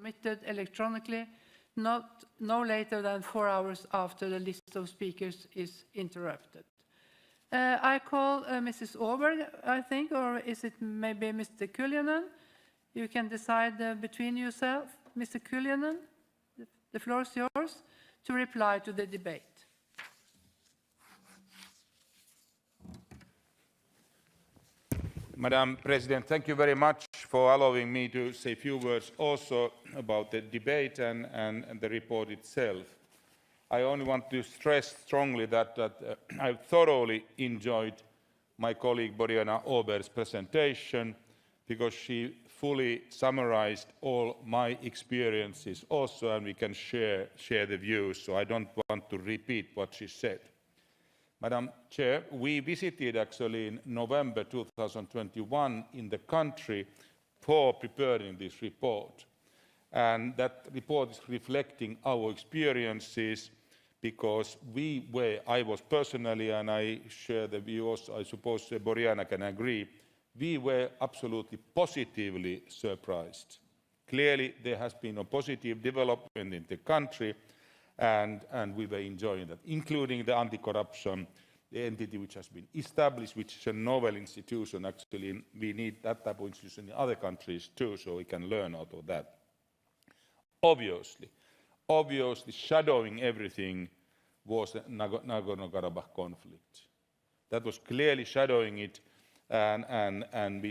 submitted electronically no later than 4 hours after the list of speakers is interrupted. I call Mrs. Åberg, I think, or is it maybe Mr. Kuljonen? You can decide between yourself. Mr. Kuljonen, the floor is yours to reply to the debate. Madam President, thank you very much for allowing me to say a few words also about the debate and the report itself. I only want to stress strongly that I thoroughly enjoyed my colleague Boriana Åberg's presentation because she fully summarized all my experiences also, and we can share the views, so I don't want to repeat what she said. Madam Chair, we visited actually in November 2021 in the country for preparing this report. And that report is reflecting our experiences because I was personally, and I share the view also, I suppose Boriana can agree, we were absolutely positively surprised. Clearly, there has been a positive development in the country, and we were enjoying that, including the anti-corruption entity which has been established, which is a novel institution. Actually, we need that type of institution in other countries too, so we can learn out of that. Obviously, shadowing everything was the Nagorno-Karabakh conflict. That was clearly shadowing it, and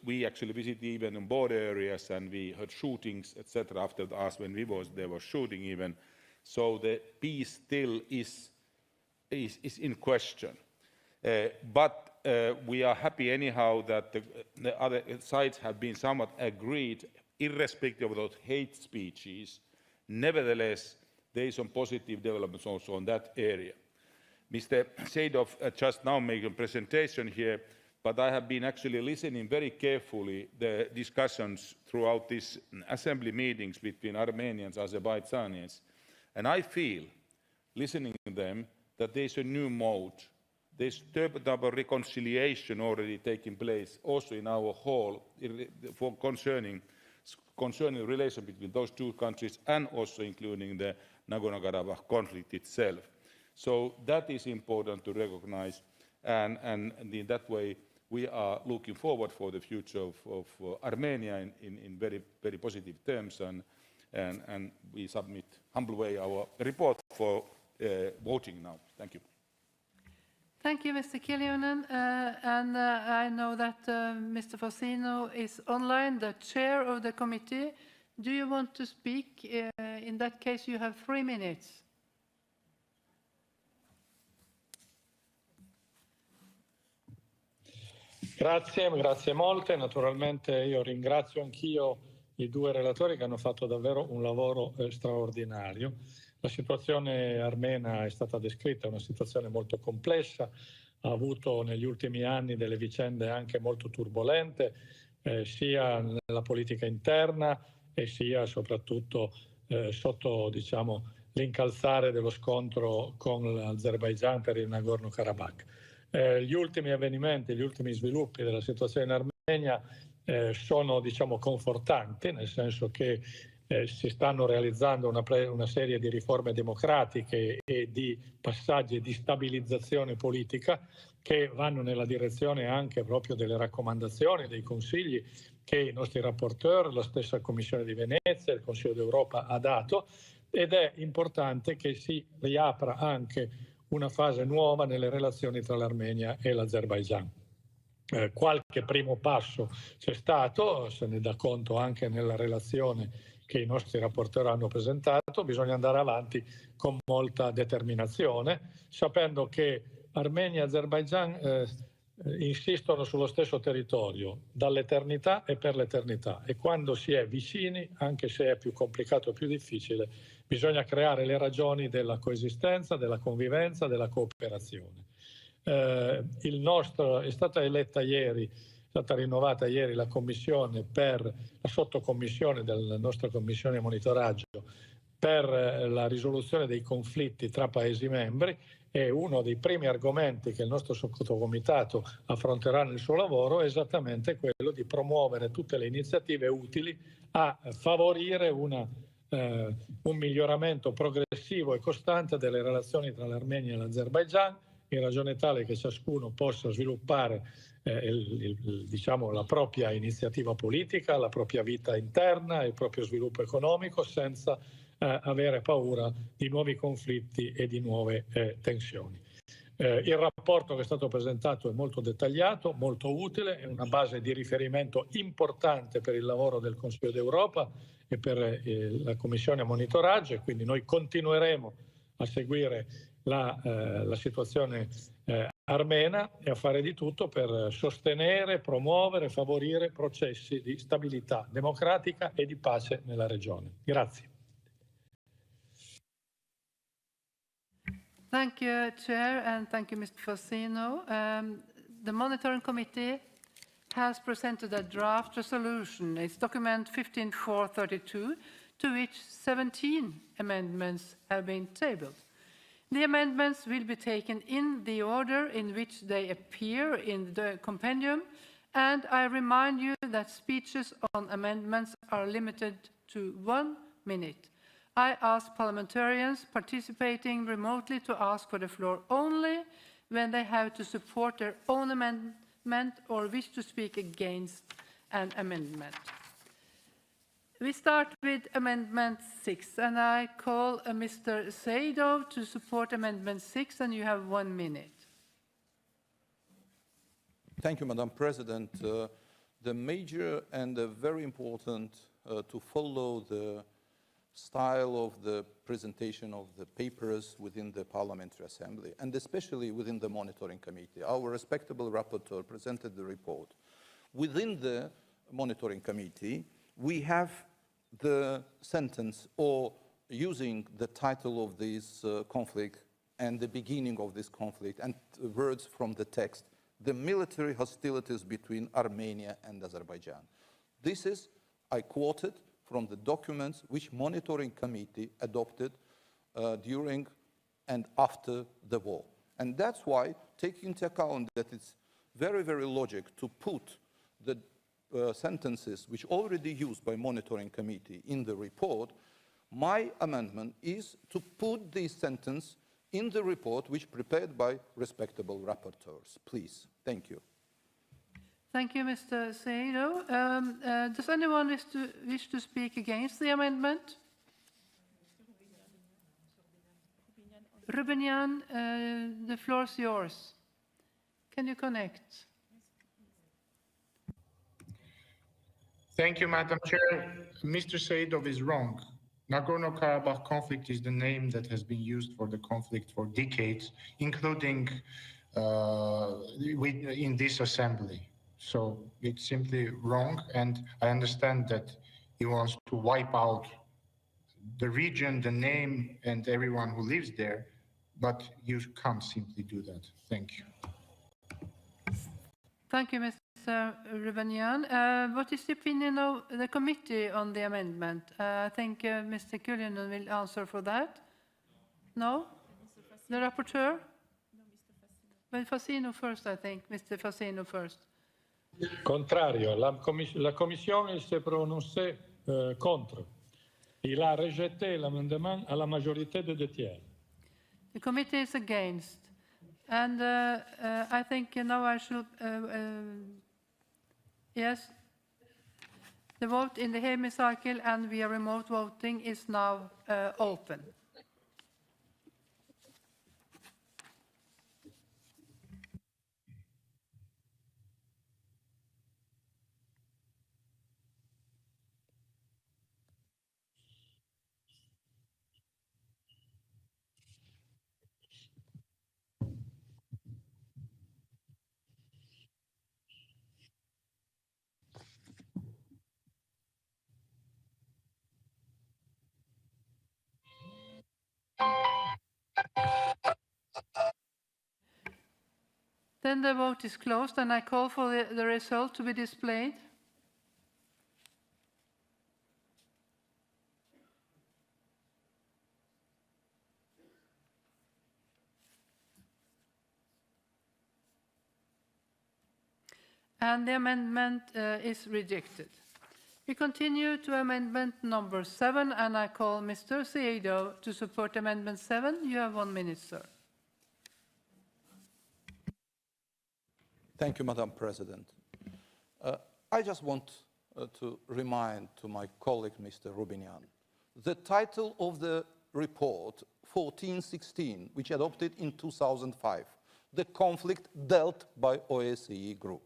we actually visited even in border areas, and we heard shootings, etc. After us, when there was shooting even. So the peace still is in question. But we are happy anyhow that the other sides have been somewhat agreed, irrespective of those hate speeches. Nevertheless, there is some positive developments also in that area. Mr. Seydov just now made a presentation here, but I have been actually listening very carefully the discussions throughout these assembly meetings between Armenians and Azerbaijanis. And I feel, listening to them, that there is a new mode. There's double reconciliation already taking place also in our hall concerning the relation between those two countries and also including the Nagorno-Karabakh conflict itself. So that is important to recognize, and in that way we are looking forward for the future of Armenia in very, very positive terms, and we submit humble way our report for voting now. Thank you. Thank you, Mr. Kiljunen. And I know that Mr. Fassino is online, the chair of the committee. Do you want to speak? In that case, you have 3 minutes. Grazie molte. Naturalmente io ringrazio anch'io i 2 relatori che hanno fatto davvero un lavoro straordinario. La situazione armena è stata descritta, è una situazione molto complessa, ha avuto negli ultimi anni delle vicende anche molto turbolente, sia nella politica interna e sia soprattutto sotto, diciamo, l'incalzare dello scontro con l'Azerbaigian per il Nagorno-Karabakh. Gli ultimi avvenimenti, gli ultimi sviluppi della situazione in Armenia sono, diciamo, confortanti, nel senso che si stanno realizzando una serie di riforme democratiche e di passaggi di stabilizzazione politica che vanno nella direzione anche proprio delle raccomandazioni, dei consigli che i nostri rapporteur, la stessa Commissione di Venezia, il Consiglio d'Europa ha dato, ed è importante che si riapra anche una fase nuova nelle relazioni tra l'Armenia e l'Azerbaigian. Qualche primo passo c'è stato, se ne dà conto anche nella relazione che i nostri rapporteur hanno presentato. Bisogna andare avanti con molta determinazione, sapendo che Armenia e Azerbaigian insistono sullo stesso territorio dall'eternità e per l'eternità, e quando si è vicini, anche se è più complicato e più difficile, bisogna creare le ragioni della coesistenza, della convivenza, della cooperazione. È stata eletta ieri, è stata rinnovata ieri la commissione la sottocommissione della nostra commissione monitoraggio per la risoluzione dei conflitti tra Paesi membri, e uno dei primi argomenti che il nostro sottocomitato affronterà nel suo lavoro è esattamente quello di promuovere tutte le iniziative utili a favorire un miglioramento progressivo e costante delle relazioni tra l'Armenia e l'Azerbaigian, in ragione tale che ciascuno possa sviluppare diciamo, la propria iniziativa politica, la propria vita interna, il proprio sviluppo economico, senza avere paura di nuovi conflitti e di nuove tensioni. Il rapporto che è stato presentato è molto dettagliato, molto utile, è una base di riferimento importante per il lavoro del Consiglio d'Europa e per la Commissione a monitoraggio, e quindi noi continueremo a seguire la situazione armena e a fare di tutto per sostenere, promuovere, favorire processi di stabilità democratica e di pace nella regione. Grazie. Thank you, Chair, and thank you, Mr. Fassino. The Monitoring Committee has presented a draft resolution. It's document 15432, to which 17 amendments have been tabled. The amendments will be taken in the order in which they appear in the compendium, and I remind you that speeches on amendments are limited to 1 minute. I ask parliamentarians participating remotely to ask for the floor only when they have to support their own amendment or wish to speak against an amendment. We start with Amendment 6, and I call Mr. Seidov to support Amendment 6, and you have 1 minute. Thank you, Madam President. The major and very important to follow the style of the presentation of the papers within the Parliamentary Assembly, and especially within the Monitoring Committee. Our respectable rapporteur presented the report. Within the Monitoring Committee, we have the sentence, or using the title of this conflict and the beginning of this conflict, and words from the text, the military hostilities between Armenia and Azerbaijan. This is, I quoted from the documents which Monitoring Committee adopted during and after the war. And that's why, taking into account that it's very, very logic to put the sentences which already used by Monitoring Committee in the report, my amendment is to put this sentence in the report which prepared by respectable rapporteurs. Please. Thank you. Thank you, Mr. Seidov. Does anyone wish to speak against the amendment? Rubinian, the floor is yours. Can you connect? Thank you, Madam Chair. Mr. Seidov is wrong. Nagorno-Karabakh conflict is the name that has been used for the conflict for decades, including in this assembly. So it's simply wrong, and I understand that he wants to wipe out the region, the name, and everyone who lives there, but you can't simply do that. Thank you. Thank you, Mr. Rubinian. What is the opinion of the committee on the amendment? I think Mr. Kulinen will answer for that. No? The rapporteur? Well, Fassino first, I think. Mr. Fassino first. Contrario, la commission s'est prononcée contre. Il a rejeté l'amendement à la majorité de 2 tiers. The committee is against. And I think now I should, yes, the vote in the hemicycle and via remote voting is now open. Then the vote is closed, and I call for the result to be displayed. and the amendment is rejected. We continue to amendment number 7, and I call Mr. Seido to support amendment 7. You have 1 minute, sir. Thank you, Madam President. I just want to remind to my colleague, Mr. Rubinian, the title of the report 1416, which adopted in 2005, the conflict dealt by OSCE group.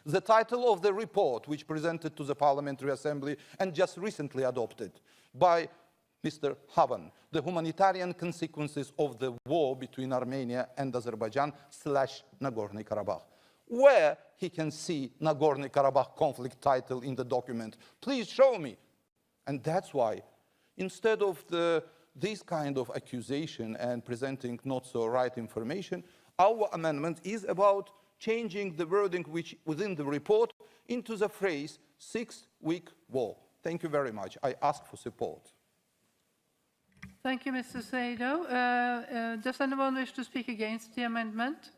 The title of the report, which presented to the Parliamentary Assembly and just recently adopted by Mr. Havan, the humanitarian consequences of the war between Armenia and Azerbaijan / Nagorno-Karabakh, where he can see Nagorno-Karabakh conflict title in the document. Please show me. And that's why, instead of this kind of accusation and presenting not so right information, our amendment is about changing the wording which within the report into the phrase 6-week war. Thank you very much. I ask for support. Thank you, Mr. Seido. Does anyone wish to speak against the amendment?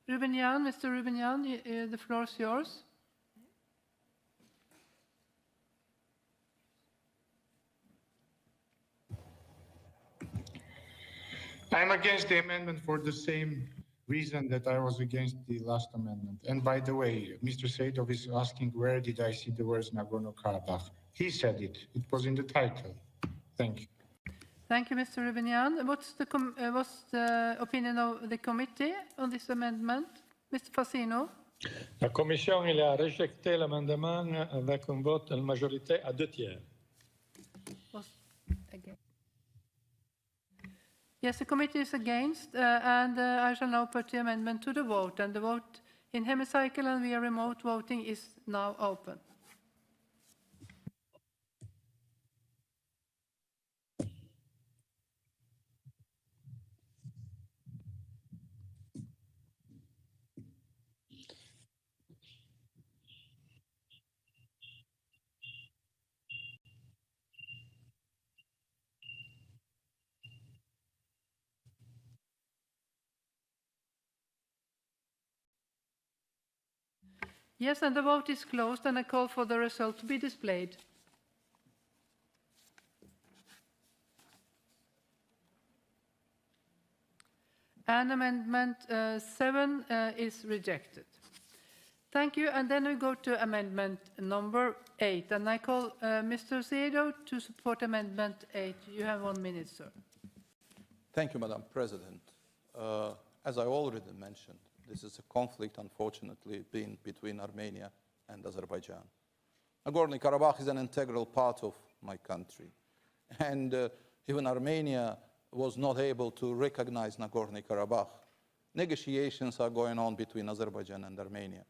Rubinian, Mr. Rubinian, the floor is yours. I'm against the amendment for the same reason that I was against the last amendment. And by the way, Mr. Seidov is asking where did I see the words Nagorno-Karabakh? He said it. It was in the title. Thank you. Thank you, Mr. Rubinian. What's the opinion of the committee on this amendment? Mr. Fassino? La Commission il a rejeté l'amendement avec un vote en majorité à 2 tiers. Yes, the committee is against, and I shall now put the amendment to the vote. And the vote in hemicycle and via remote voting is now open. Yes, and the vote is closed, and I call for the result to be displayed. And amendment 7 is rejected. Thank you, and then we go to amendment number 8, and I call Mr. Seido to support amendment 8. You have 1 minute, sir. Thank you, Madam President. As I already mentioned, this is a conflict, unfortunately, between Armenia and Azerbaijan. Nagorno-Karabakh is an integral part of my country. And even Armenia was not able to recognize Nagorno-Karabakh. Negotiations are going on between Azerbaijan and Armenia.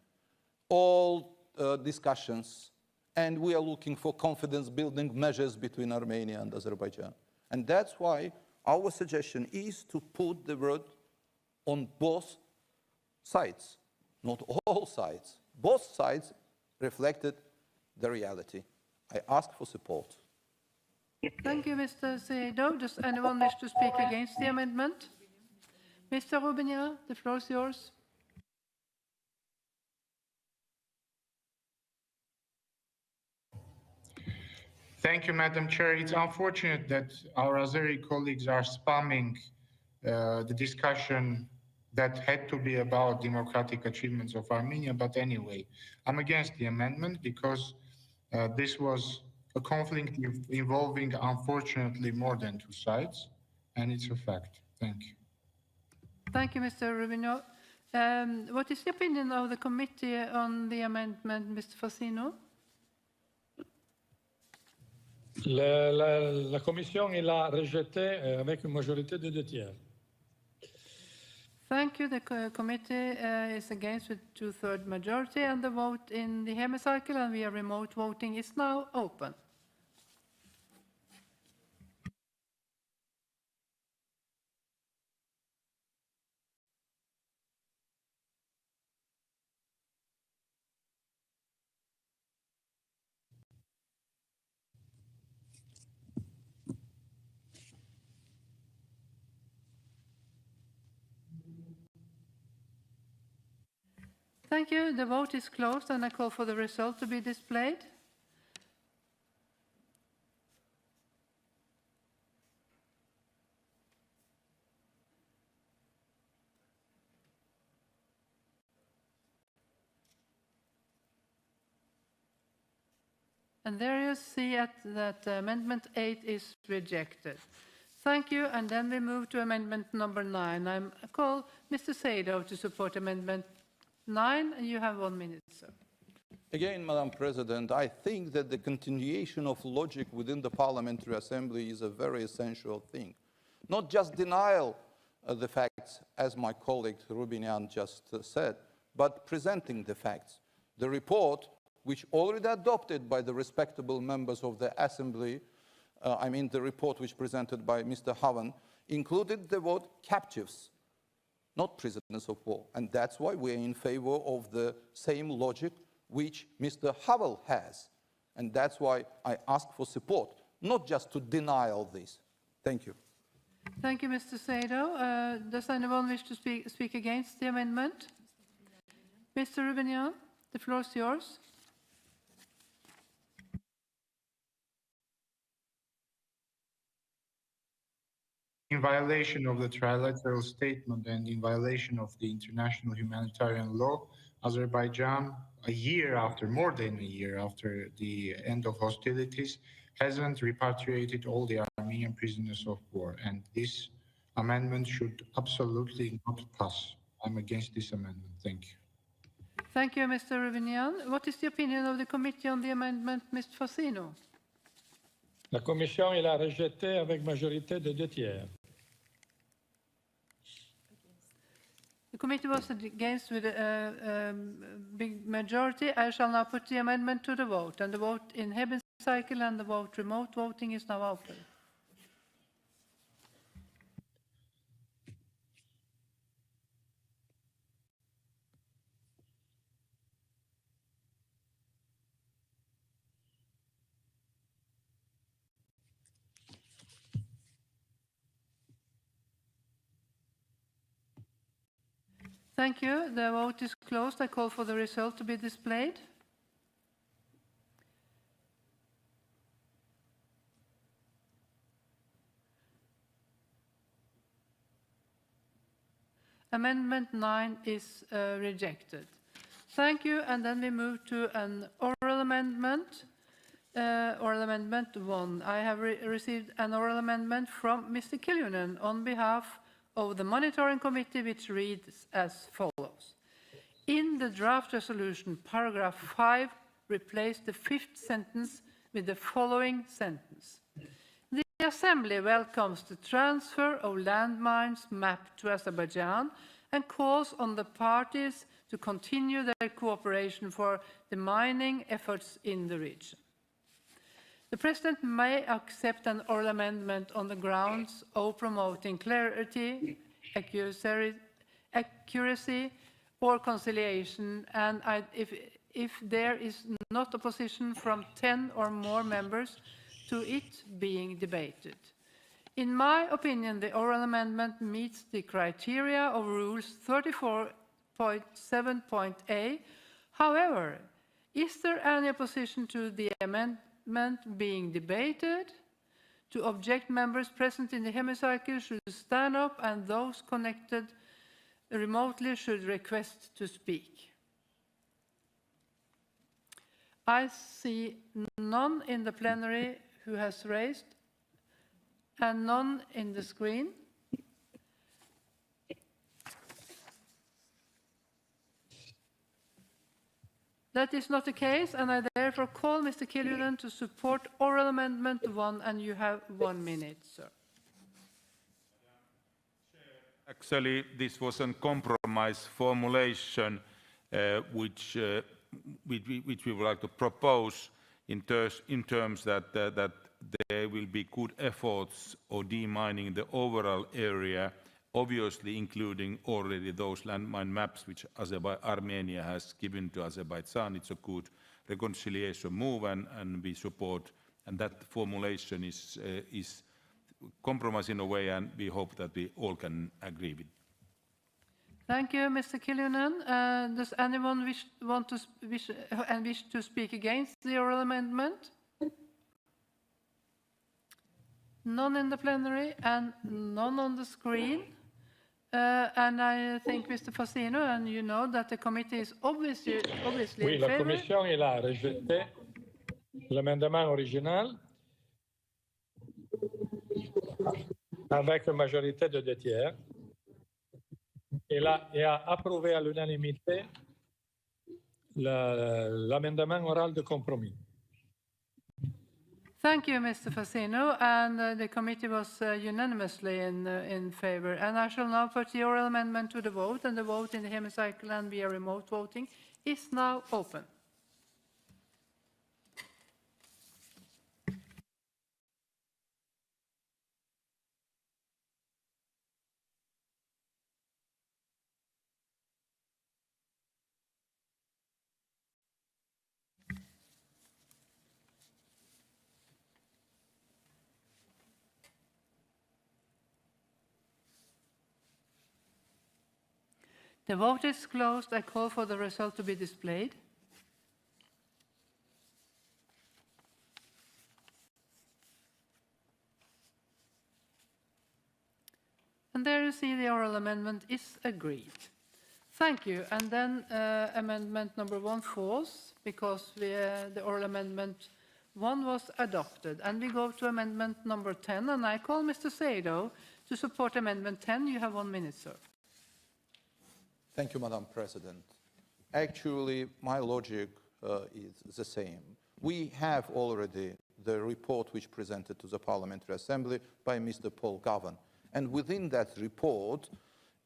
All discussions, and we are looking for confidence-building measures between Armenia and Azerbaijan. And that's why our suggestion is to put the word on both sides, not all sides. Both sides reflected the reality. I ask for support. Thank you, Mr. Seido. Does anyone wish to speak against the amendment? Mr. Rubinian, the floor is yours. Thank you, Madam Chair. It's unfortunate that our Azeri colleagues are spamming the discussion that had to be about democratic achievements of Armenia. But anyway, I'm against the amendment because this was a conflict involving, unfortunately, more than 2 sides, and it's a fact. Thank you. Thank you, Mr. Rubino. What is the opinion of the committee on the amendment, Mr. Fassino? La Commission il a rejeté avec une majorité de 2 tiers. Thank you. The committee is against with 2/3 majority, and the vote in the hemicycle and via remote voting is now open. Thank you. The vote is closed, and I call for the result to be displayed. And there you see that Amendment 8 is rejected. Thank you, and then we move to Amendment number 9. I call Mr. Sado to support Amendment 9, and you have 1 minute, sir. Again, Madam President, I think that the continuation of logic within the Parliamentary Assembly is a very essential thing. Not just denial of the facts, as my colleague Rubinian just said, but presenting the facts. The report, which already adopted by the respectable members of the Assembly, the report which presented by Mr. Havan, included the word captives, not prisoners of war. And that's why we're in favor of the same logic which Mr. Havel has. And that's why I ask for support, not just to deny all this. Thank you. Thank you, Mr. Sado. Does anyone wish to speak against the amendment? Mr. Rubinian, the floor is yours. In violation of the trilateral statement and in violation of the international humanitarian law, Azerbaijan, more than a year after the end of hostilities, hasn't repatriated all the Armenian prisoners of war. And this amendment should absolutely not pass. I'm against this amendment. Thank you. Thank you, Mr. Rubinian. What is the opinion of the committee on the amendment, Mr. Fassino? La Commission l'a rejeté avec majorité de 2 tiers. The committee was against with a big majority. I shall now put the amendment to the vote, and the vote in hemicycle and the vote remote voting is now open. Thank you. The vote is closed. I call for the result to be displayed. Amendment 9 is rejected. Thank you. And then we move to an oral amendment. Oral amendment 1. I have received an oral amendment from Mr. Kiljunen on behalf of the Monitoring Committee, which reads as follows. In the draft resolution, paragraph 5 replaced the 5th sentence with the following sentence. The Assembly welcomes the transfer of landmines mapped to Azerbaijan and calls on the parties to continue their cooperation for the mining efforts in the region. The President may accept an oral amendment on the grounds of promoting clarity, accuracy, or conciliation, and if there is not opposition from 10 or more members to it being debated. In my opinion, the oral amendment meets the criteria of Rules 34.7.a. However, is there any opposition to the amendment being debated? To object, members present in the hemicycle should stand up, and those connected remotely should request to speak. I see none in the plenary who has raised, and none in the screen. That is not the case, and I therefore call Mr. Kiljunen to support oral amendment 1, and you have 1 minute, sir. Actually, this was a compromise formulation which we would like to propose in terms that there will be good efforts of demining the overall area, obviously including already those landmine maps which Armenia has given to Azerbaijan. It's a good reconciliation move, and we support, and that formulation is compromise in a way, and we hope that we all can agree with. Thank you, Mr. Killunen. Does anyone wish to speak against the oral amendment? None in the plenary and none on the screen. And I think, Mr. Fassino, and you know that the committee is obviously Oui, in la favor. Commission il a rejeté l'amendement original avec une majorité de 2 tiers et a approuvé à l'unanimité l'amendement oral de compromis. Thank you, Mr. Fassino, and the committee was unanimously in favor. And I shall now put the oral amendment to the vote, and the vote in the hemicycle and via remote voting is now open. The vote is closed. I call for the result to be displayed. And there you see the oral amendment is agreed. Thank you. And then amendment number 1 falls because the oral amendment 1 was adopted. And we go to amendment number 10, and I call Mr. Sado to support amendment 10. You have 1 minute, sir. Thank you, Madam President. Actually, my logic is the same. We have already the report which presented to the Parliamentary Assembly by Mr. Paul Govan. And within that report,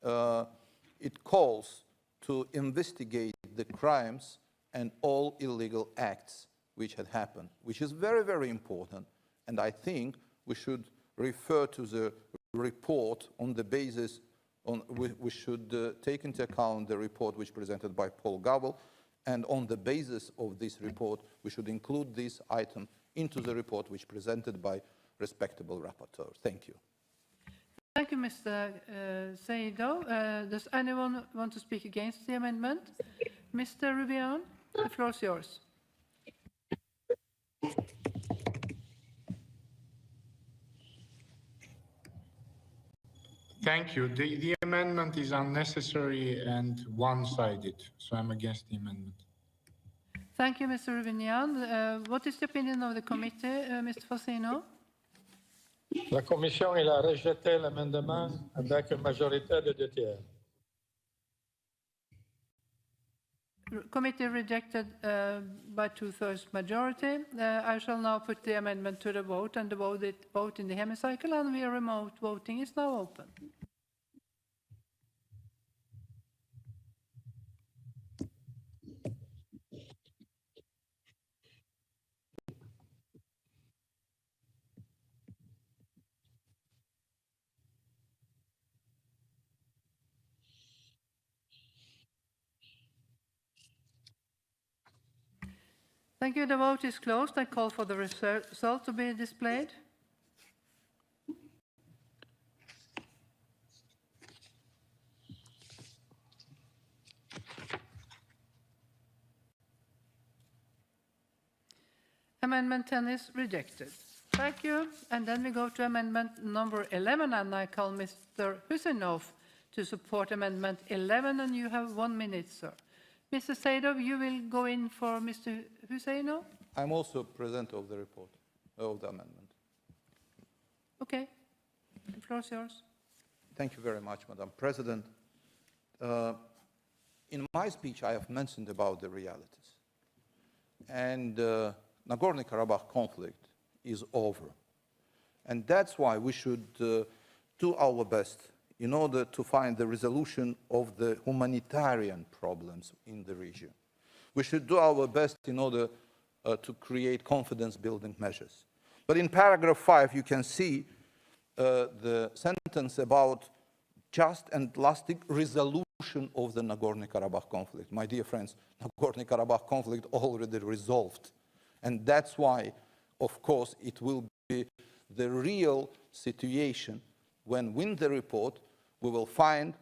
it calls to investigate the crimes and all illegal acts which had happened, which is very, very important. And I think we should refer to the report on the basis we should take into account the report which presented by Paul Govan, and on the basis of this report, we should include this item into the report which presented by respectable rapporteur. Thank you. Thank you, Mr. Sado. Does anyone want to speak against the amendment? Mr. Rubian, the floor is yours. Thank you. The amendment is unnecessary and one-sided, so I'm against the amendment. Thank you, Mr. Rubinian. What is the opinion of the committee, Mr. Fassino? La Commission il a rejeté l'amendement avec une majorité de 2 tiers. Committee rejected by 2/3 majority. I shall now put the amendment to the vote, and the vote in the hemicycle and via remote voting is now open. Thank you. The vote is closed. I call for the result to be displayed. Amendment 10 is rejected. Thank you. And then we go to amendment number 11, and I call Mr. Husinov to support amendment 11, and you have 1 minute, sir. Mr. Sadov, you will go in for Mr. Husinov? I'm also present of the report, of the amendment. Okay. The floor is yours. Thank you very much, Madam President. In my speech, I have mentioned about the realities. And Nagorno-Karabakh conflict is over. And that's why we should do our best in order to find the resolution of the humanitarian problems in the region. We should do our best in order to create confidence-building measures. But in paragraph 5, you can see the sentence about just and lasting resolution of the Nagorno-Karabakh conflict. My dear friends, Nagorno-Karabakh conflict already resolved. And that's why, of course, it will be the real situation when, in the report, we will find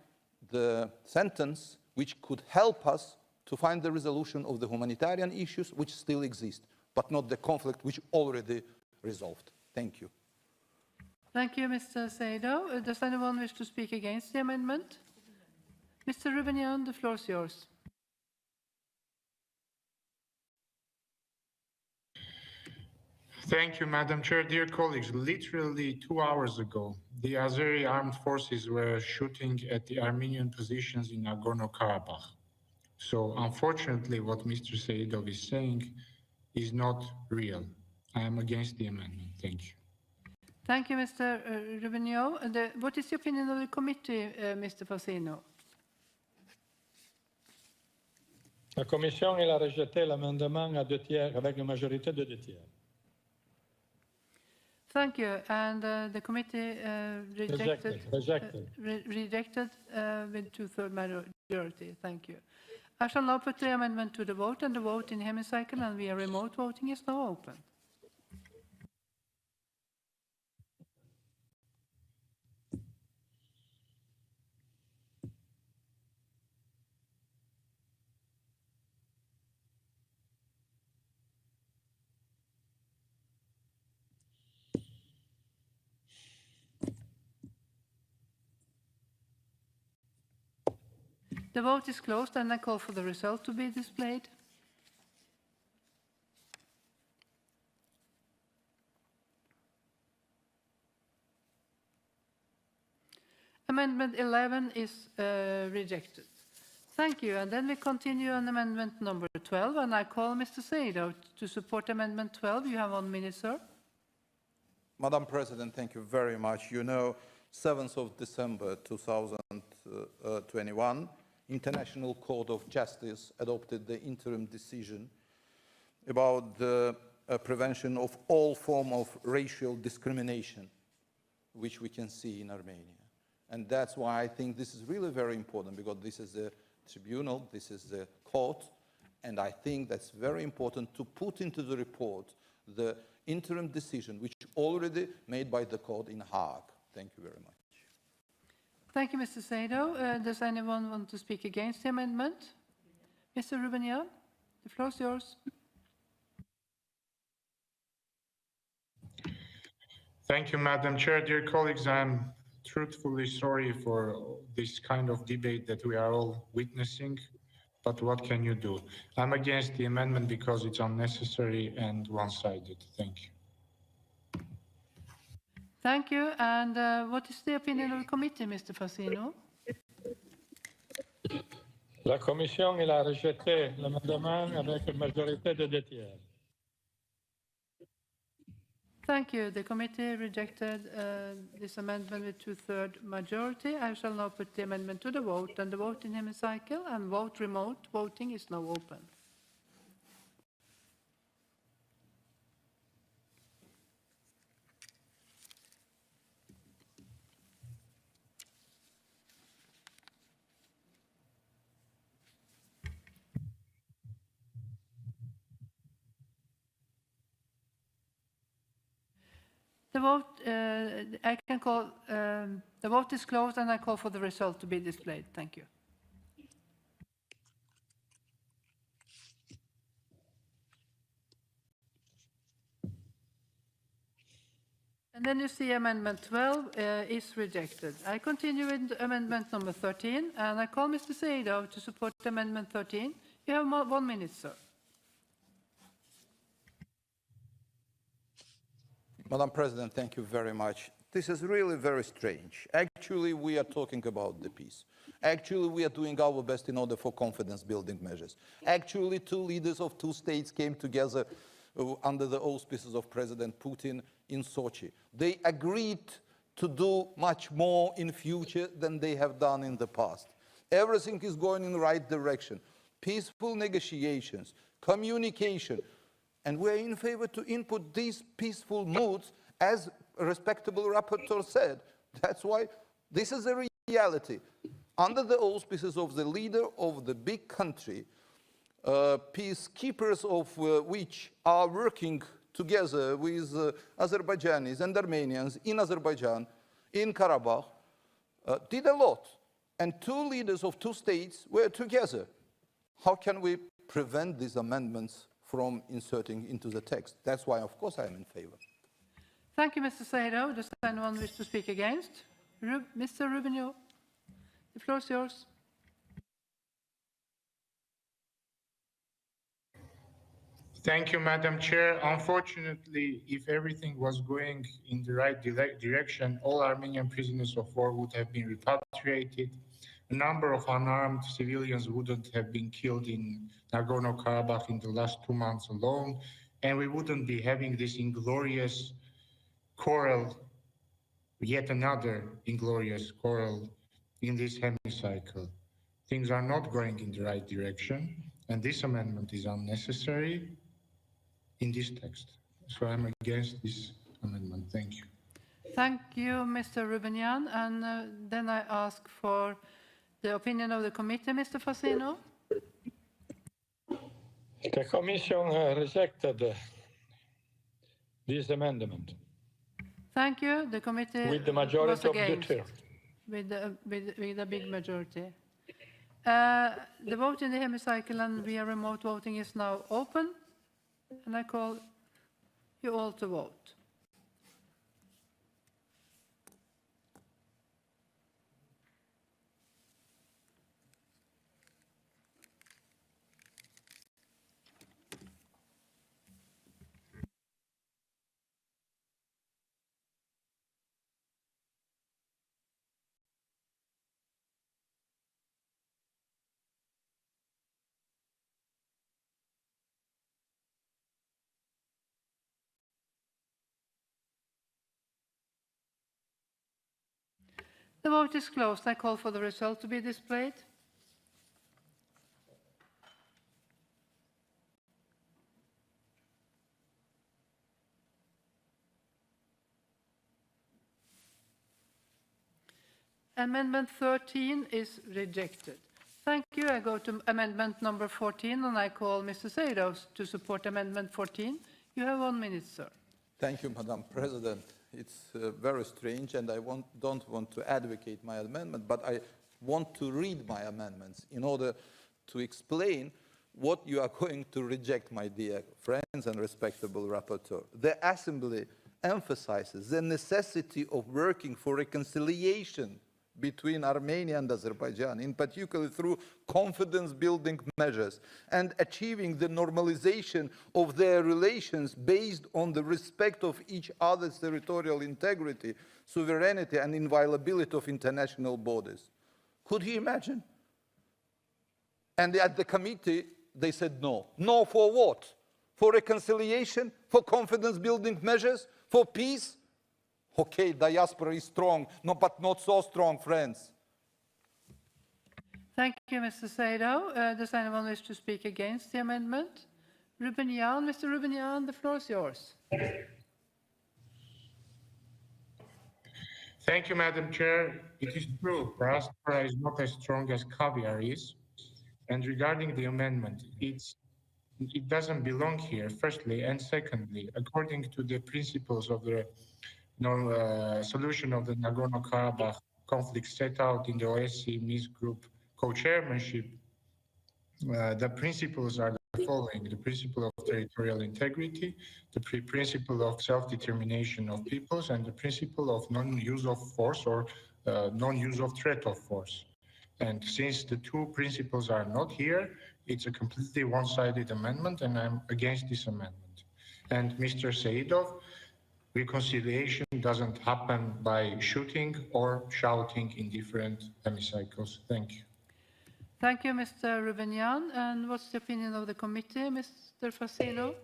the sentence which could help us to find the resolution of the humanitarian issues which still exist, but not the conflict which already resolved. Thank you. Thank you, Mr. Sado. Does anyone wish to speak against the amendment? Mr. Rubinian, the floor is yours. Thank you, Madam Chair. Dear colleagues, literally 2 hours ago, the Azeri armed forces were shooting at the Armenian positions in Nagorno-Karabakh. So unfortunately, what Mr. Saidov is saying is not real. I am against the amendment. Thank you. Thank you, Mr. Rubinio. What is the opinion of the committee, Mr. Fasino? La Commission a rejeté l'amendement à 2 tiers avec une majorité de 2 tiers. Thank you. And the committee rejected with 2/3 majority. Thank you. I shall now put the amendment to the vote, and the vote in hemicycle and via remote voting is now open. The vote is closed, and I call for the result to be displayed. Amendment 11 is rejected. Thank you. And then we continue on amendment number 12, and I call Mr. Sado to support amendment 12. You have 1 minute, sir. Madam President, thank you very much. You know, 7th of December 2021, International Court of Justice adopted the interim decision about the prevention of all forms of racial discrimination, which we can see in Armenia. And that's why I think this is really very important, because this is a tribunal, this is a court, and I think that's very important to put into the report the interim decision, which already made by the court in Hague. Thank you very much. Thank you, Mr. Sado. Does anyone want to speak against the amendment? Mr. Rubinian, the floor is yours. Thank you, Madam Chair. Dear colleagues, I'm truthfully sorry for this kind of debate that we are all witnessing, but what can you do? I'm against the amendment because it's unnecessary and one-sided. Thank you. Thank you. And what is the opinion of the committee, Mr. Fasino? La Commission a rejeté l'amendement avec une majorité de 2 tiers. Thank you. The committee rejected this amendment with 2/3 majority. I shall now put the amendment to the vote, and the vote in hemicycle and vote remote voting is now open. The vote, the vote is closed, and I call for the result to be displayed. Thank you. And then you see amendment 12 is rejected. I continue with amendment number 13, and I call Mr. Sado to support amendment 13. You have 1 minute, sir. Madam President, thank you very much. This is really very strange. Actually, we are talking about the peace. Actually, we are doing our best in order for confidence-building measures. Actually, 2 leaders of 2 states came together under the auspices of President Putin in Sochi. They agreed to do much more in future than they have done in the past. Everything is going in the right direction. Peaceful negotiations, communication, and we're in favor to input these peaceful moods, as a respectable rapporteur said. That's why this is a reality. Under the auspices of the leader of the big country, peacekeepers of which are working together with Azerbaijanis and Armenians in Azerbaijan, in Karabakh, did a lot. and two leaders of two states were together. How can we prevent these amendments from inserting into the text? That's why, of course, I am in favor. Thank you, Mr. Saido. Does anyone wish to speak against? Mr. Rubinho, the floor is yours. Thank you, Madam Chair. Unfortunately, if everything was going in the right direction, all Armenian prisoners of war would have been repatriated. A number of unarmed civilians wouldn't have been killed in Nagorno-Karabakh in the last 2 months alone, and we wouldn't be having this inglorious quarrel, yet another inglorious quarrel in this hemicycle. Things are not going in the right direction, and this amendment is unnecessary in this text. So I'm against this amendment. Thank you. Thank you, Mr. Rubinyan. And then I ask for the opinion of the committee, Mr. Fasino. The Commission rejected this amendment. Thank you. The committee With the majority was of against, the chair. with a big majority. The vote in the hemicycle and via remote voting is now open, and I call you all to vote. The vote is closed. I call for the result to be displayed. Amendment 13 is rejected. Thank you. I go to amendment number 14, and I call Mr. Seiros to support amendment 14. You have 1 minute, sir. Thank you, Madam President. It's very strange, and I don't want to advocate my amendment, but I want to read my amendments in order to explain what you are going to reject, my dear friends and respectable rapporteur. The Assembly emphasizes the necessity of working for reconciliation between Armenia and Azerbaijan, in particular through confidence-building measures, and achieving the normalization of their relations based on the respect of each other's territorial integrity, sovereignty, and inviolability of international borders. Could you imagine? And at the committee, they said no. No for what? For reconciliation? For confidence-building measures? For peace? Okay, diaspora is strong, no, but not so strong, friends. Thank you, Mr. Seido. Does anyone wish to speak against the amendment? Rubinyan, Mr. Rubinyan, the floor is yours. Thank you, Madam Chair. It is true, diaspora is not as strong as caviar is. And regarding the amendment, it doesn't belong here, firstly, and secondly, according to the principles of the solution of the Nagorno-Karabakh conflict set out in the OSCE Minsk Group co-chairmanship, the principles are the following: the principle of territorial integrity, the principle of self-determination of peoples, and the principle of non-use of force or non-use of threat of force. And since the two principles are not here, it's a completely one-sided amendment, and I'm against this amendment. And Mr. Saidov, reconciliation doesn't happen by shooting or shouting in different hemicycles. Thank you. Thank you, Mr. Rubinyan. And what's the opinion of the committee, Mr. Fasino?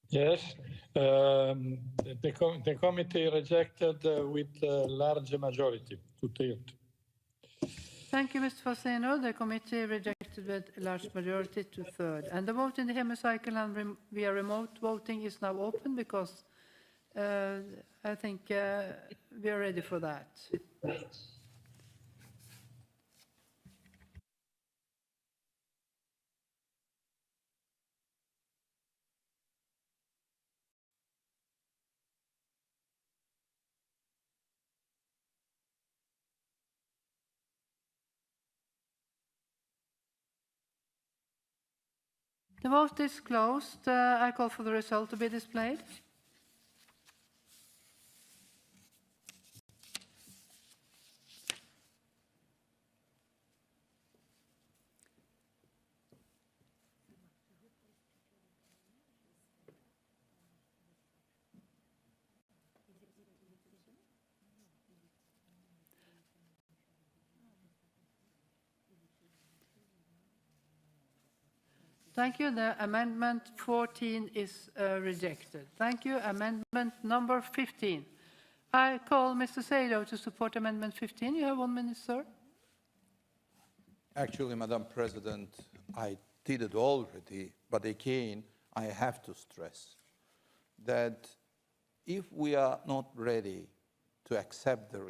Yes, the committee rejected with a large majority, 2/3. Thank you, Mr. Fasino. The committee rejected with a large majority, 2/3. And the vote in the hemicycle and via remote voting is now open because I think we are ready for that. The vote is closed. I call for the result to be displayed. Thank you. The amendment 14 is rejected. Thank you. Amendment number 15. I call Mr. Sado to support amendment 15. You have 1 minute, sir. Actually, Madam President, I did it already, but again, I have to stress that if we are not ready to accept the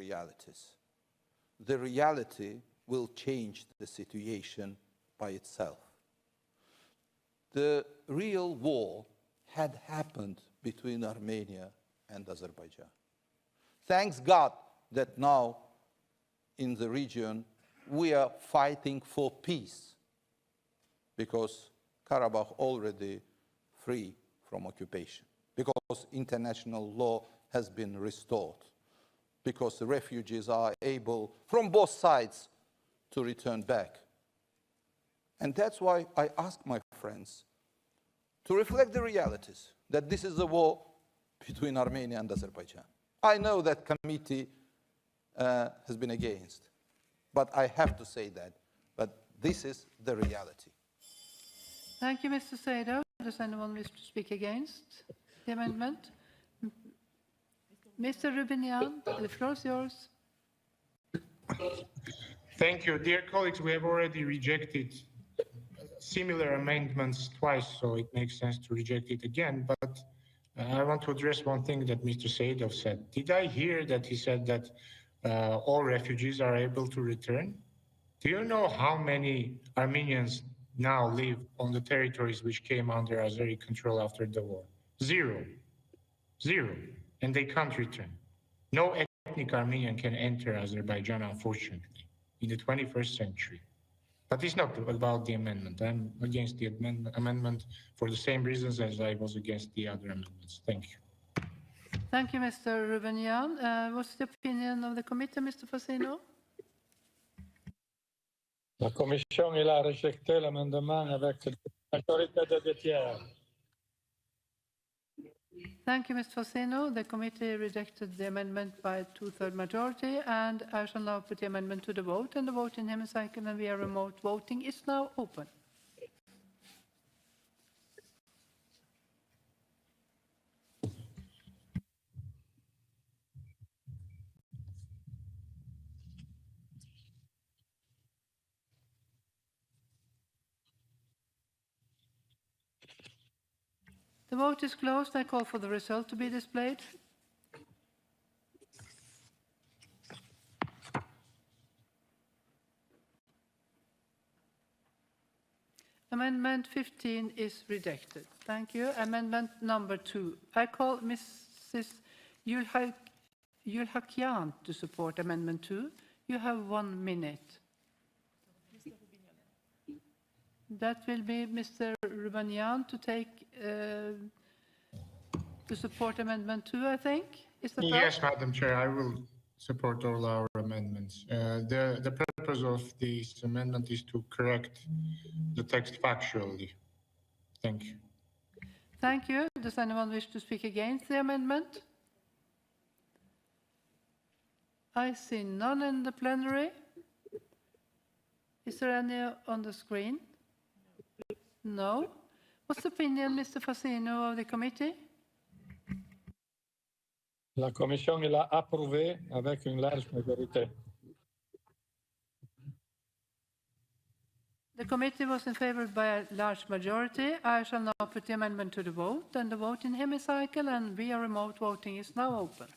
reality will change the situation by itself. The real war had happened between Armenia and Azerbaijan. Thanks God that now in the region we are fighting for peace because Karabakh already free from occupation, because international law has been restored, because the refugees are able from both sides to return back. And that's why I ask my friends to reflect the realities, that this is a war between Armenia and Azerbaijan. I know that committee has been against, but I have to say that. But this is the reality. Thank you, Mr. Sado. Does anyone wish to speak against the amendment? Mr. Rubinian, the floor is yours. Thank you. Dear colleagues, we have already rejected similar amendments twice, so it makes sense to reject it again. But I want to address one thing that Mr. Saidov said. Did I hear that he said that all refugees are able to return? Do you know how many Armenians now live on the territories which came under Azeri control after the war? Zero. And they can't return. No ethnic Armenian can enter Azerbaijan, unfortunately, in the 21st century. But it's not about the amendment. I'm against the amendment for the same reasons as I was against the other amendments. Thank you. Thank you, Mr. Rubinian. What's the opinion of the committee, Mr. Fasino? La commission a rejeté l'amendement avec la majorité des 2 tiers. Thank you, Mr. Fasino. The committee rejected the amendment by 2/3 majority, and I shall now put the amendment to the vote, and the vote in hemicycle and via remote voting is now open. The vote is closed. I call for the result to be displayed. Amendment 15 is rejected. Thank you. Amendment number 2. I call Mrs. Yulhakian to support Amendment 2. You have 1 minute. That will be Mr. Rubanian to take to support Amendment 2, I think. Is that right? Yes, Madam Chair, I will support all our amendments. The purpose of this amendment is to correct the text factually. Thank you. Thank you. Does anyone wish to speak against the amendment? I see none in the plenary. Is there any on the screen? No. What's the opinion, Mr. Fasino, of the committee? La commission l'a approuvé avec une large majorité. The committee was in favor by a large majority. I shall now put the amendment to the vote, and the vote in hemicycle and via remote voting is now open.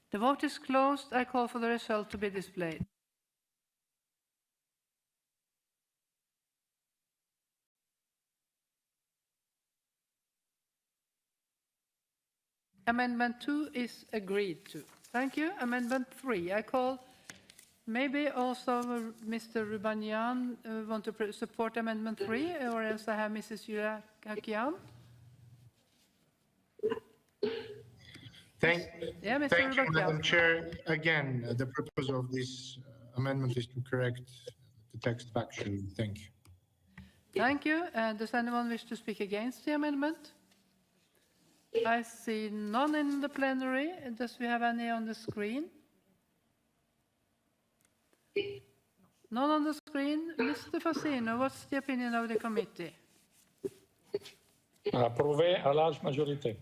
The vote is closed. I call for the result to be displayed. Amendment 2 is agreed to. Thank you. Amendment 3. I call maybe also Mr. Rubanian want to support Amendment 3, or else I have Mrs. Yurakian. Thank Mr. you, Rubanian. Madam Chair. Again, the purpose of this amendment is to correct the text factually. Thank you. Thank you. Does anyone wish to speak against the amendment? I see none in the plenary. Does we have any on the screen? None on the screen. Mr. Fasino, what's the opinion of the committee? Approuvé à large majorité.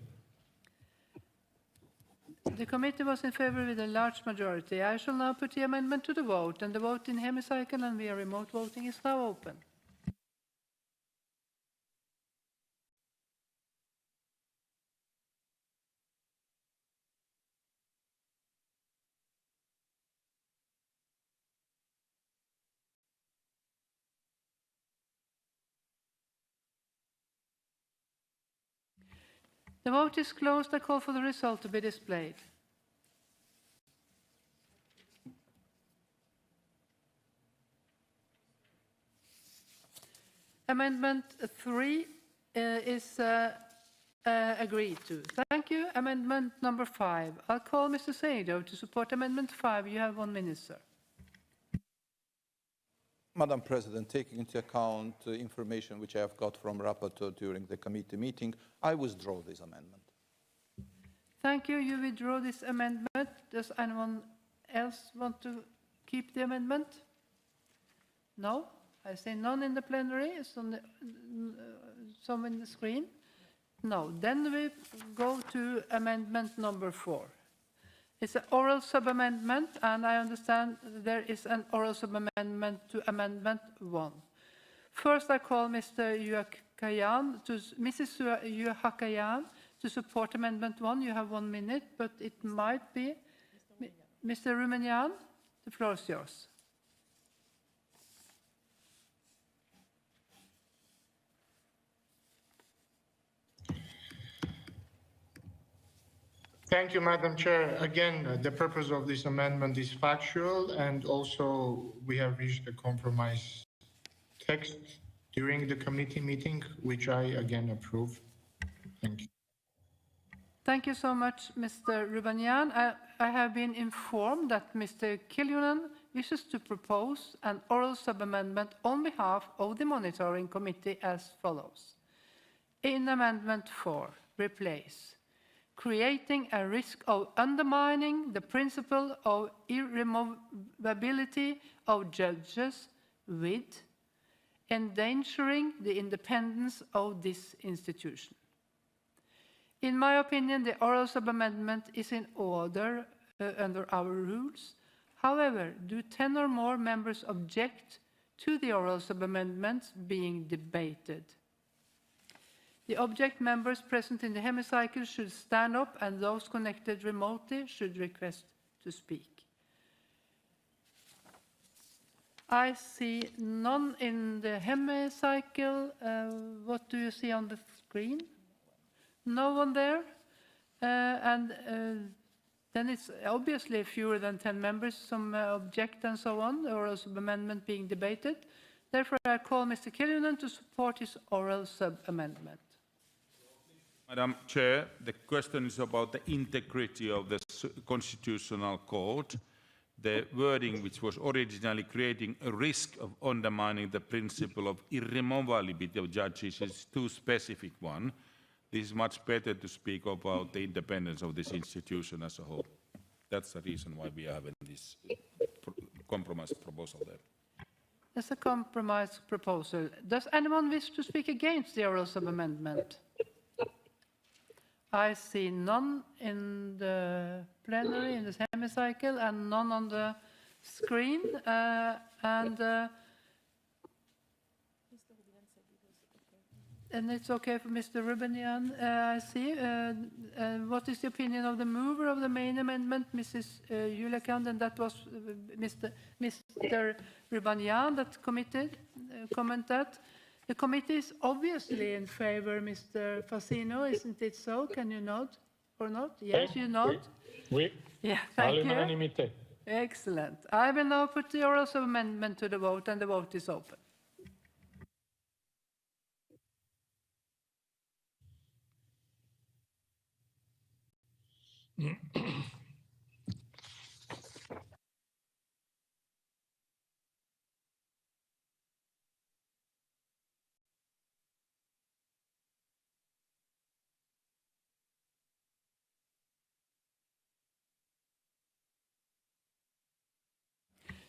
The committee was in favor with a large majority. I shall now put the amendment to the vote, and the vote in hemicycle and via remote voting is now open. The vote is closed. I call for the result to be displayed. Amendment 3 is agreed to. Thank you. Amendment number 5. I'll call Mr. Sado to support Amendment 5. You have 1 minute, sir. Madam President, taking into account information which I have got from rapporteur during the committee meeting, I withdraw this amendment. Thank you. You withdraw this amendment. Does anyone else want to keep the amendment? No? I say none in the plenary. It's on the, some in the screen. No. Then we go to amendment number 4. It's an oral sub-amendment, and I understand there is an oral sub-amendment to Amendment 1. First, I call Mrs. Yuhakayan to support Amendment 1. You have 1 minute, but it might be Mr. Rumanian. The floor is yours. Thank you, Madam Chair. Again, the purpose of this amendment is factual, and also we have reached a compromise text during the committee meeting, which I again approve. Thank you. Thank you so much, Mr. Rubanian. I have been informed that Mr. Kiljunen wishes to propose an oral sub-amendment on behalf of the monitoring committee as follows. In Amendment 4, replace creating a risk of undermining the principle of irremovability of judges with endangering the independence of this institution. In my opinion, the oral sub-amendment is in order under our rules. However, do 10 or more members object to the oral sub-amendments being debated? The object members present in the hemicycle should stand up, and those connected remotely should request to speak. I see none in the hemicycle. What do you see on the screen? No one there? Then it's obviously fewer than 10 members, some object and so on, or else amendment being debated. Therefore, I call Mr. Kiljunen to support his oral sub-amendment. Madam Chair, the question is about the integrity of the Constitutional Court. The wording, which was originally creating a risk of undermining the principle of irremovability of judges, is too specific one. This is much better to speak about the independence of this institution as a whole. That's the reason why we are having this compromise proposal there. There's a compromise proposal. Does anyone wish to speak against the oral sub-amendment? I see none in the plenary, in the hemicycle, and none on the screen. And it's okay for Mr. Rubanian, I see. What is the opinion of the mover of the main amendment, Mrs. Yulekan? And that was Mr. Rubanian that commented. The committee is obviously in favor, Mr. Fasino, isn't it so? Can you note? or not? Yes, you nod? Oui. Yeah, thank you. All'unanimità. Excellent. I will now put the oral amendment to the vote, and the vote is open.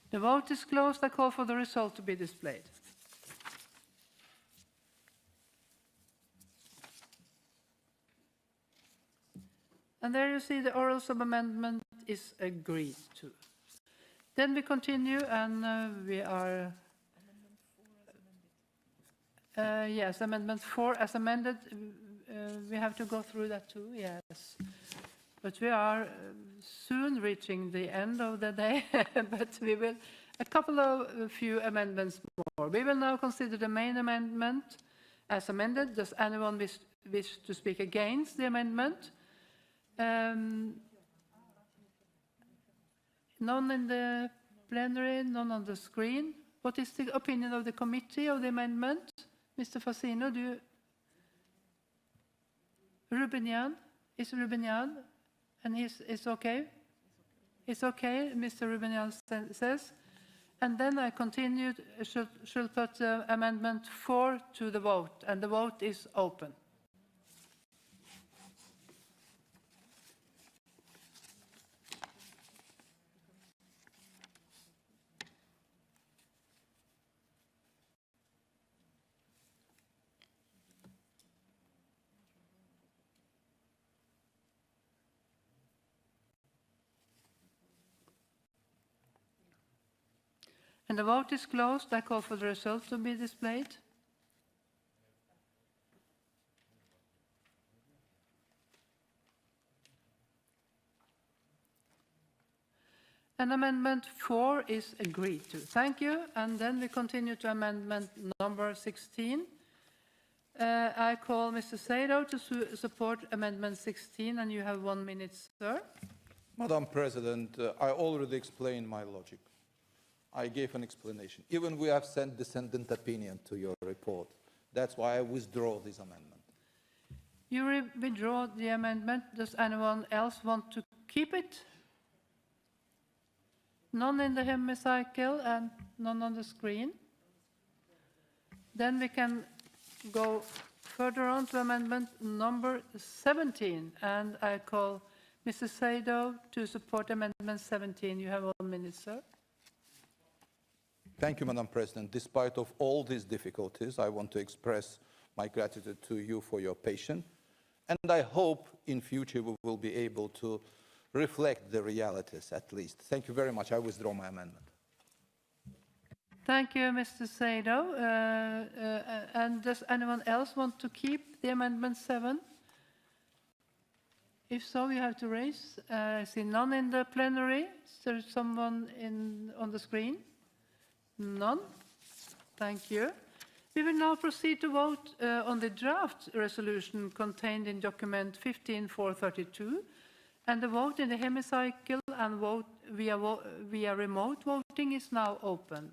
The vote is closed. I call for the result to be displayed. And there you see the oral sub-amendment is agreed to. Then we continue, and we are... yes, Amendment 4 as amended. We have to go through that too, yes. But we are soon reaching the end of the day, but we will... a few amendments more. We will now consider the main amendment as amended. Does anyone wish to speak against the amendment? None in the plenary, none on the screen. What is the opinion of the committee of the amendment? Mr. Fassino, do you... Rubinian? Is Rubinian? And it's okay? It's okay, Mr. Rubinian says. And then I continued, should put Amendment 4 to the vote, and the vote is open. And the vote is closed. I call for the result to be displayed. And Amendment 4 is agreed to. Thank you. And then we continue to Amendment number 16. I call Mr. Sado to support Amendment 16, and you have 1 minute, sir. Madam President, I already explained my logic. I gave an explanation. Even we have sent descendant opinion to your report. That's why I withdraw this amendment. You withdraw the amendment. Does anyone else want to keep it? None in the hemicycle and none on the screen. Then we can go further on to amendment number 17, and I call Mr. Sado to support amendment 17. You have 1 minute, sir. Thank you, Madam President. Despite of all these difficulties, I want to express my gratitude to you for your patience, and I hope in future we will be able to reflect the realities at least. Thank you very much. I withdraw my amendment. Thank you, Mr. Sado. And does anyone else want to keep the amendment 7? If so, you have to raise. I see none in the plenary. Is there someone on the screen? None. Thank you. We will now proceed to vote on the draft resolution contained in document 15/432, and the vote in the hemicycle and vote via remote voting is now open.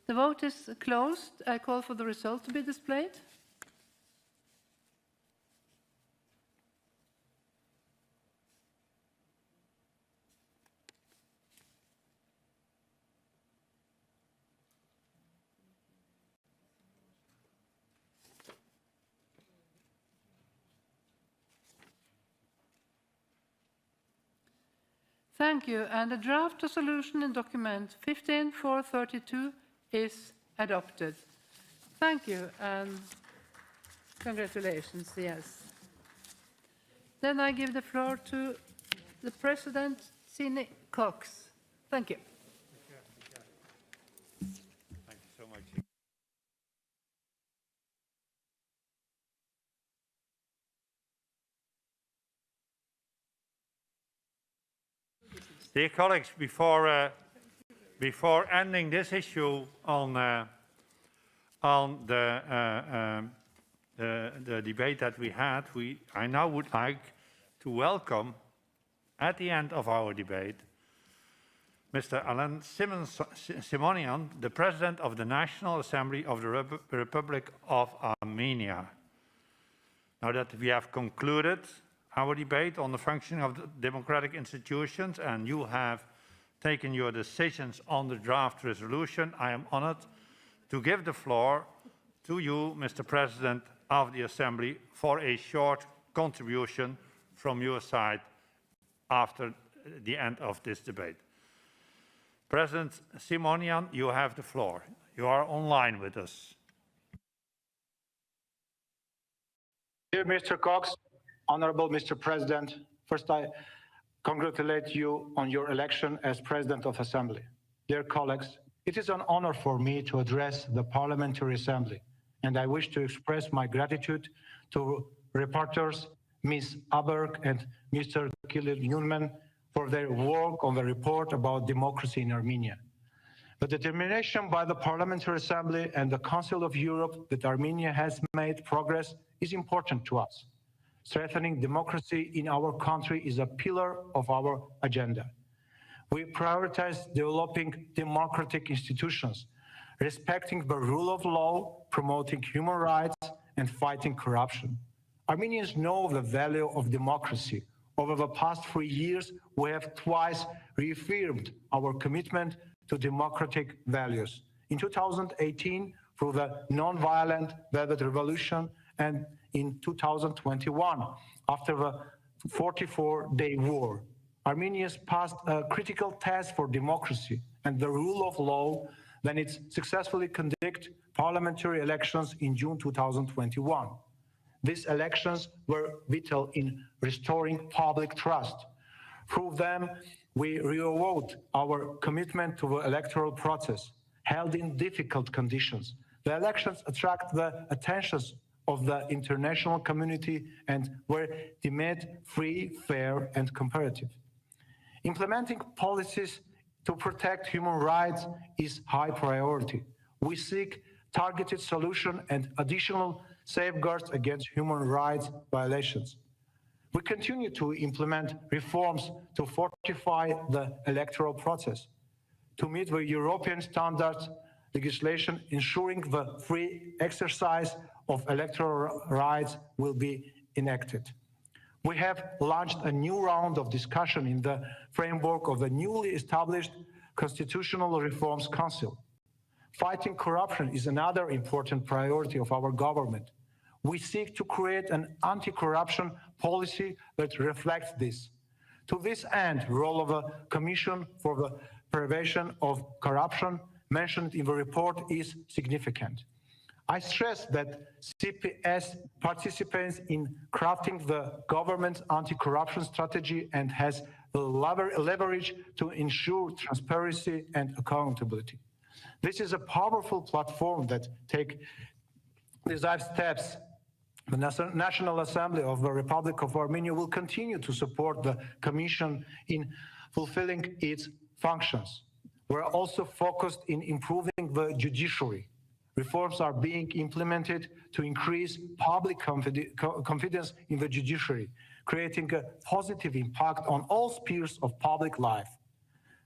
The vote is closed. I call for the result to be displayed. Thank you. And the draft resolution in document 15/432 is adopted. Thank you, and congratulations, yes. Then I give the floor to the President Sine Cox. Thank you. Thank you so much. Dear colleagues, before ending this issue on the debate that we had, I now would like to welcome, at the end of our debate, Mr. Alan Simonian, the President of the National Assembly of the Republic of Armenia. Now that we have concluded our debate on the functioning of the democratic institutions and you have taken your decisions on the draft resolution, I am honored to give the floor to you, Mr. President of the Assembly, for a short contribution from your side after the end of this debate. President Simonian, you have the floor. You are online with us. Dear Mr. Cox, Honorable Mr. President, first I congratulate you on your election as President of Assembly. Dear colleagues, it is an honor for me to address the Parliamentary Assembly, and I wish to express my gratitude to reporters Ms. Aberg and Mr. Khalil Newman for their work on the report about democracy in Armenia. The determination by the Parliamentary Assembly and the Council of Europe that Armenia has made progress is important to us. Strengthening democracy in our country is a pillar of our agenda. We prioritize developing democratic institutions, respecting the rule of law, promoting human rights, and fighting corruption. Armenians know the value of democracy. Over the past 3 years, we have twice reaffirmed our commitment to democratic values. In 2018, through the non-violent Velvet Revolution, and in 2021, after the 44-day war. Armenia passed a critical test for democracy and the rule of law when it successfully conducted parliamentary elections in June 2021. These elections were vital in restoring public trust. Through them, we reaffirmed our commitment to the electoral process, held in difficult conditions. The elections attract the attentions of the international community and were deemed free, fair, and comparative. Implementing policies to protect human rights is high priority. We seek targeted solutions and additional safeguards against human rights violations. We continue to implement reforms to fortify the electoral process, to meet the European standards legislation ensuring the free exercise of electoral rights will be enacted. We have launched a new round of discussion in the framework of the newly established Constitutional Reforms Council. Fighting corruption is another important priority of our government. We seek to create an anti-corruption policy that reflects this. To this end, the role of the Commission for the Prevention of Corruption mentioned in the report is significant. I stress that CPS participates in crafting the government's anti-corruption strategy and has the leverage to ensure transparency and accountability. This is a powerful platform that takes decisive steps. The National Assembly of the Republic of Armenia will continue to support the Commission in fulfilling its functions. We're also focused in improving the judiciary. Reforms are being implemented to increase public confidence in the judiciary, creating a positive impact on all spheres of public life.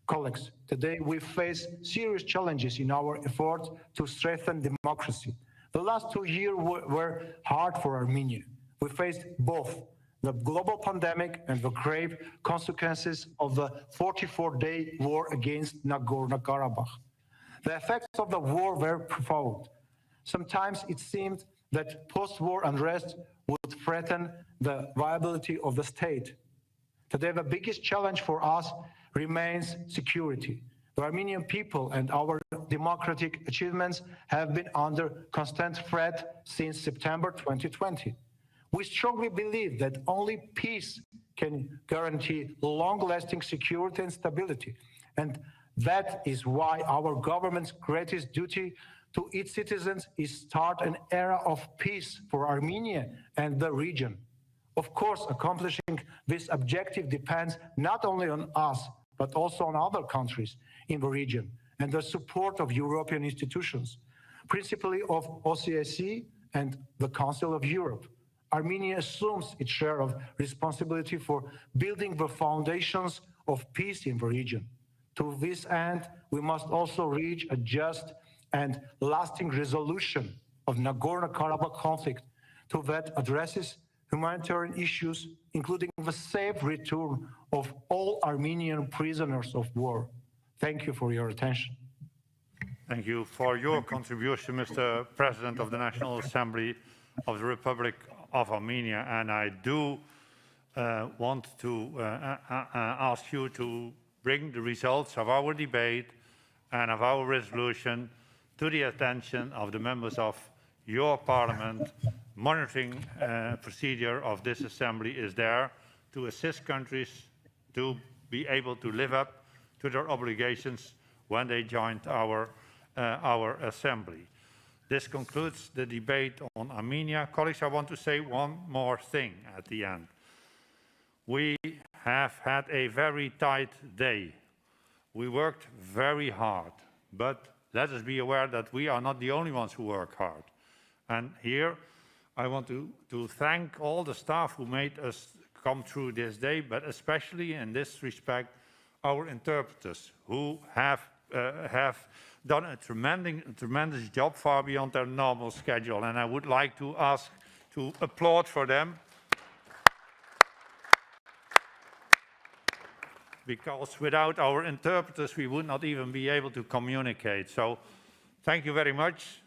Colleagues, today we face serious challenges in our efforts to strengthen democracy. The last 2 years were hard for Armenia. We faced both the global pandemic and the grave consequences of the 44-day war against Nagorno-Karabakh. The effects of the war were profound. Sometimes it seemed that post-war unrest would threaten the viability of the state. Today, the biggest challenge for us remains security. The Armenian people and our democratic achievements have been under constant threat since September 2020. We strongly believe that only peace can guarantee long-lasting security and stability. And that is why our government's greatest duty to its citizens is start an era of peace for Armenia and the region. Of course, accomplishing this objective depends not only on us, but also on other countries in the region and the support of European institutions, principally of OSCE and the Council of Europe. Armenia assumes its share of responsibility for building the foundations of peace in the region. To this end, we must also reach a just and lasting resolution of Nagorno-Karabakh conflict that addresses humanitarian issues, including the safe return of all Armenian prisoners of war. Thank you for your attention. Thank you for your contribution, Mr. President of the National Assembly of the Republic of Armenia. And I do want to ask you to bring the results of our debate and of our resolution to the attention of the members of your parliament. Monitoring procedure of this assembly is there to assist countries to be able to live up to their obligations when they joined our assembly. This concludes the debate on Armenia. Colleagues, I want to say one more thing at the end. We have had a very tight day. We worked very hard, but let us be aware that we are not the only ones who work hard. And here, I want to thank all the staff who made us come through this day, but especially in this respect, our interpreters who have done a tremendous job far beyond their normal schedule. And I would like to ask to applaud for them, because without our interpreters, we would not even be able to communicate. So thank you very much,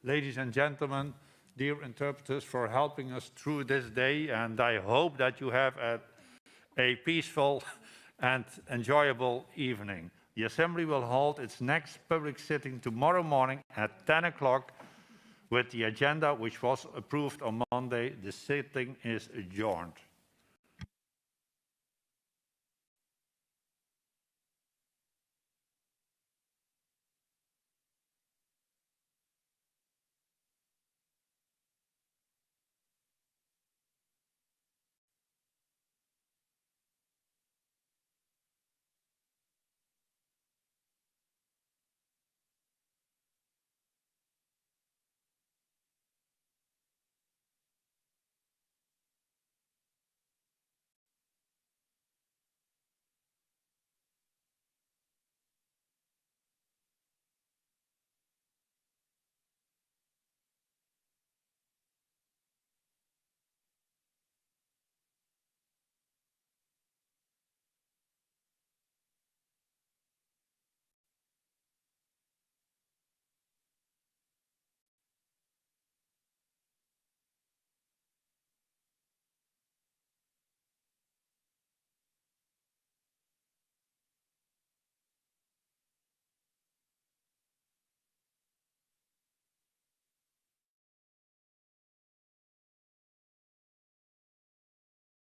ladies and gentlemen, dear interpreters, for helping us through this day. And I hope that you have a peaceful and enjoyable evening. The Assembly will hold its next public sitting tomorrow morning at 10 o'clock with the agenda which was approved on Monday. The sitting is adjourned.